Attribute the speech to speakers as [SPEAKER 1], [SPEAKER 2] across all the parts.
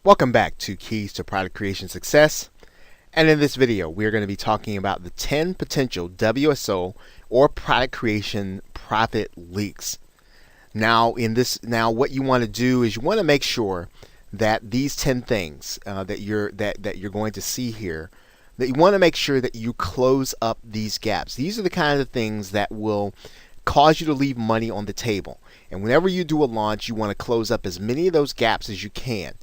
[SPEAKER 1] Welcome back to Keys to Product Creation Success. And in this video, we're going to be talking about the 10 potential WSO or product creation profit leaks. Now, what you want to do is you want to make sure that these 10 things that you're going to see here, that you want to make sure that you close up these gaps. These are the kind of things that will cause you to leave money on the table. And whenever you do a launch, you want to close up as many of those gaps as you can.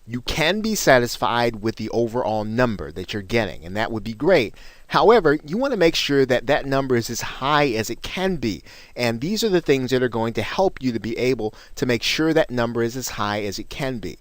[SPEAKER 1] You can be satisfied with the overall number that you're getting, and that would be great. However, you want to make sure that that number is as high as it can be. And these are the things that are going to help you to be able to make sure that number is as high as it can be.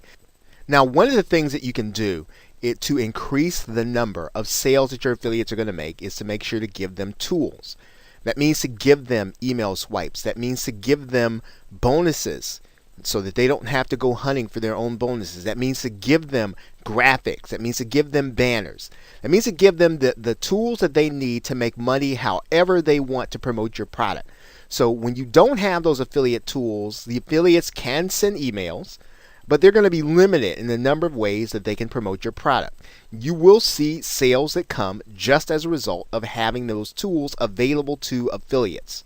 [SPEAKER 1] Now, one of the things that you can do to increase the number of sales that your affiliates are going to make is to make sure to give them tools. That means to give them email swipes. That means to give them bonuses, so that they don't have to go hunting for their own bonuses. That means to give them graphics. That means to give them banners. That means to give them the tools that they need to make money however they want to promote your product. So when you don't have those affiliate tools, the affiliates can send emails, but they're going to be limited in the number of ways that they can promote your product. You will see sales that come just as a result of having those tools available to affiliates.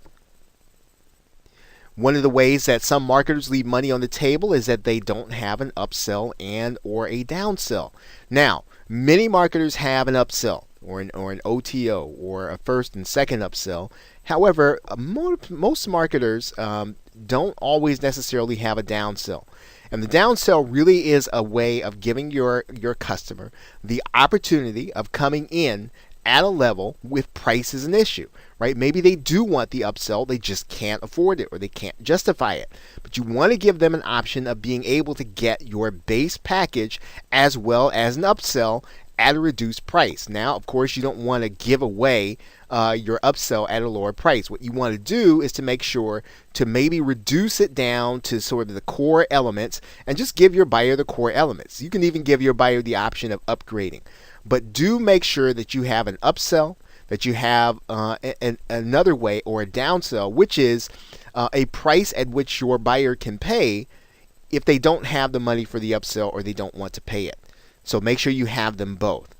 [SPEAKER 1] One of the ways that some marketers leave money on the table is that they don't have an upsell and or a downsell. Now, many marketers have an upsell or an OTO or a first and second upsell. However, most marketers don't always necessarily have a downsell. And the downsell really is a way of giving your customer the opportunity of coming in at a level with price is an issue, right? Maybe they do want the upsell, they just can't afford it or they can't justify it. But you want to give them an option of being able to get your base package as well as an upsell at a reduced price. Now, of course, you don't want to give away your upsell at a lower price. What you want to do is to make sure to maybe reduce it down to sort of the core elements and just give your buyer the core elements. You can even give your buyer the option of upgrading. But do make sure that you have an upsell, that you have another way or a downsell, which is a price at which your buyer can pay if they don't have the money for the upsell or they don't want to pay it. So make sure you have them both.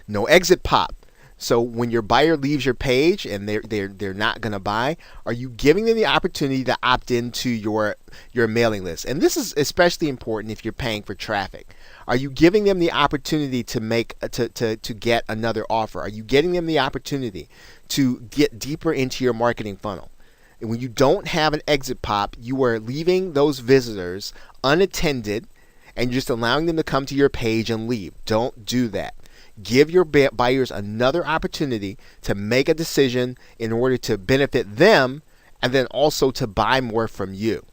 [SPEAKER 1] No exit pop. So when your buyer leaves your page and they're not going to buy, are you giving them the opportunity to opt into your mailing list? And this is especially important if you're paying for traffic. Are you giving them the opportunity to get another offer? Are you getting them the opportunity to get deeper into your marketing funnel? And when you don't have an exit pop, you are leaving those visitors unattended and just allowing them to come to your page and leave. Don't do that. Give your buyers another opportunity to make a decision in order to benefit them and then also to buy more from you.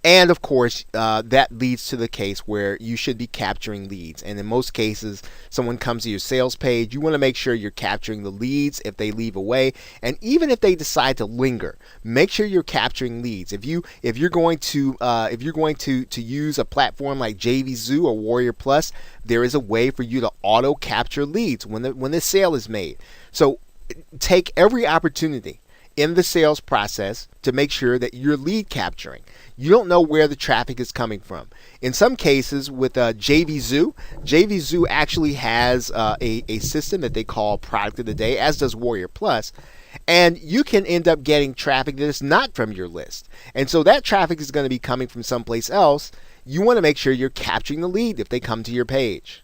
[SPEAKER 1] And of course, that leads to the case where you should be capturing leads. And in most cases, someone comes to your sales page, you want to make sure you're capturing the leads if they leave away. And even if they decide to linger, make sure you're capturing leads. If you're going to use a platform like JVZoo or Warrior Plus, there is a way for you to auto capture leads when the sale is made. So take every opportunity in the sales process to make sure that you're lead capturing. You don't know where the traffic is coming from. In some cases with JVZoo actually has a system that they call Product of the Day, as does Warrior Plus. And you can end up getting traffic that is not from your list. And so that traffic is going to be coming from someplace else. You want to make sure you're capturing the lead if they come to your page.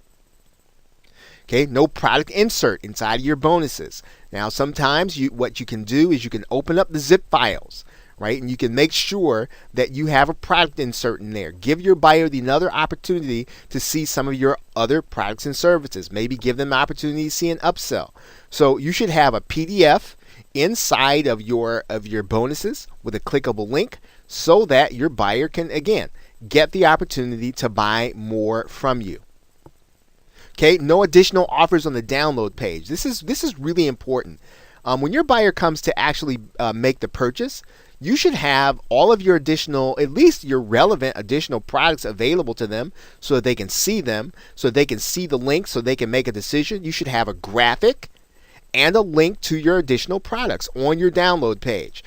[SPEAKER 1] Okay, no product insert inside of your bonuses. Now, sometimes what you can do is you can open up the zip files, right? And you can make sure that you have a product insert in there. Give your buyer another opportunity to see some of your other products and services. Maybe give them an opportunity to see an upsell. So you should have a PDF inside of your bonuses with a clickable link so that your buyer can, again, get the opportunity to buy more from you. Okay, no additional offers on the download page. This is really important. When your buyer comes to actually make the purchase, you should have all of your additional, at least your relevant additional products available to them so that they can see them, so they can see the link, so they can make a decision. You should have a graphic and a link to your additional products on your download page.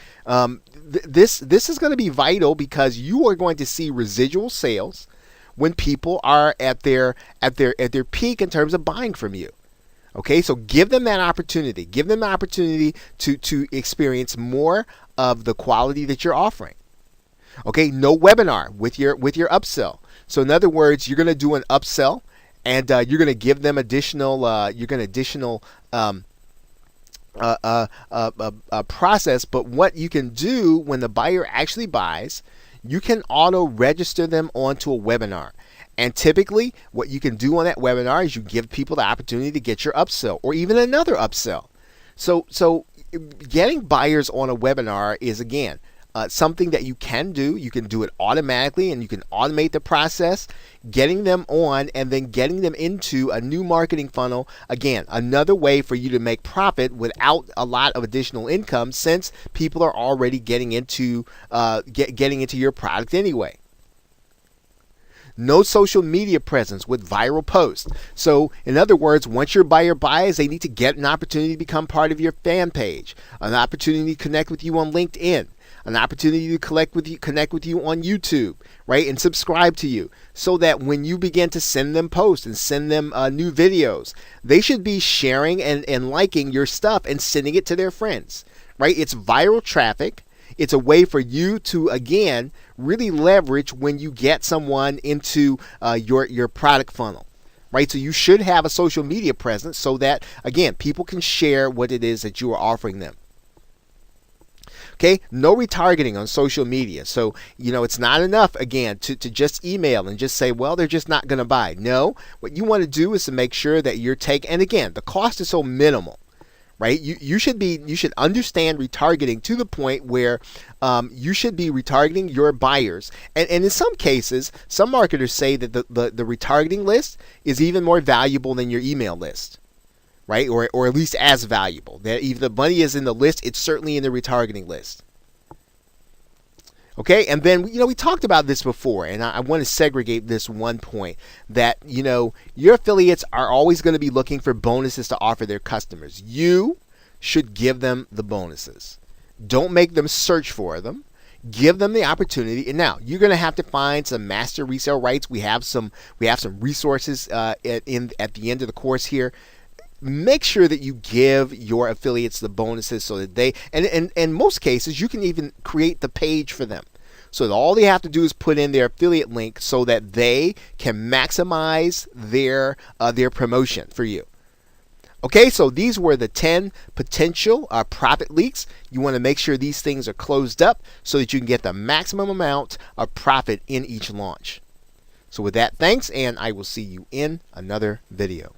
[SPEAKER 1] This is going to be vital because you are going to see residual sales when people are at their peak in terms of buying from you. Okay, so give them that opportunity. Give them the opportunity to experience more of the quality that you're offering. Okay, no webinar with your upsell. So in other words, you're going to do an upsell, and you're going to give them additional process. But what you can do when the buyer actually buys, you can auto register them onto a webinar. And typically, what you can do on that webinar is you give people the opportunity to get your upsell or even another upsell. So getting buyers on a webinar is, again, something that you can do. You can do it automatically, and you can automate the process, getting them on and then getting them into a new marketing funnel. Again, another way for you to make profit without a lot of additional income, since people are already getting into your product anyway. No social media presence with viral posts. So in other words, once your buyer buys, they need to get an opportunity to become part of your fan page, an opportunity to connect with you on LinkedIn, an opportunity to connect with you on YouTube, right? And subscribe to you, so that when you begin to send them posts and send them new videos, they should be sharing and liking your stuff and sending it to their friends, right? It's viral traffic. It's a way for you to, again, really leverage when you get someone into your product funnel, right? So you should have a social media presence so that, again, people can share what it is that you are offering them. Okay, no retargeting on social media. So, it's not enough, again, to just email and just say, well, they're just not going to buy. No, what you want to do is to make sure that you're taking, and again, the cost is so minimal. Right, you should understand retargeting to the point where you should be retargeting your buyers, and in some cases, some marketers say that the retargeting list is even more valuable than your email list, right, or at least as valuable. That if the money is in the list, it's certainly in the retargeting list. Okay, and then we talked about this before, and I want to segregate this one point that your affiliates are always going to be looking for bonuses to offer their customers. You should give them the bonuses. Don't make them search for them. Give them the opportunity. And now you're going to have to find some master resale rights. We have some resources at the end of the course here. Make sure that you give your affiliates the bonuses so that they, and in most cases, you can even create the page for them. So that all they have to do is put in their affiliate link so that they can maximize their promotion for you. Okay, so these were the 10 potential profit leaks. You want to make sure these things are closed up so that you can get the maximum amount of profit in each launch. So with that, thanks, and I will see you in another video.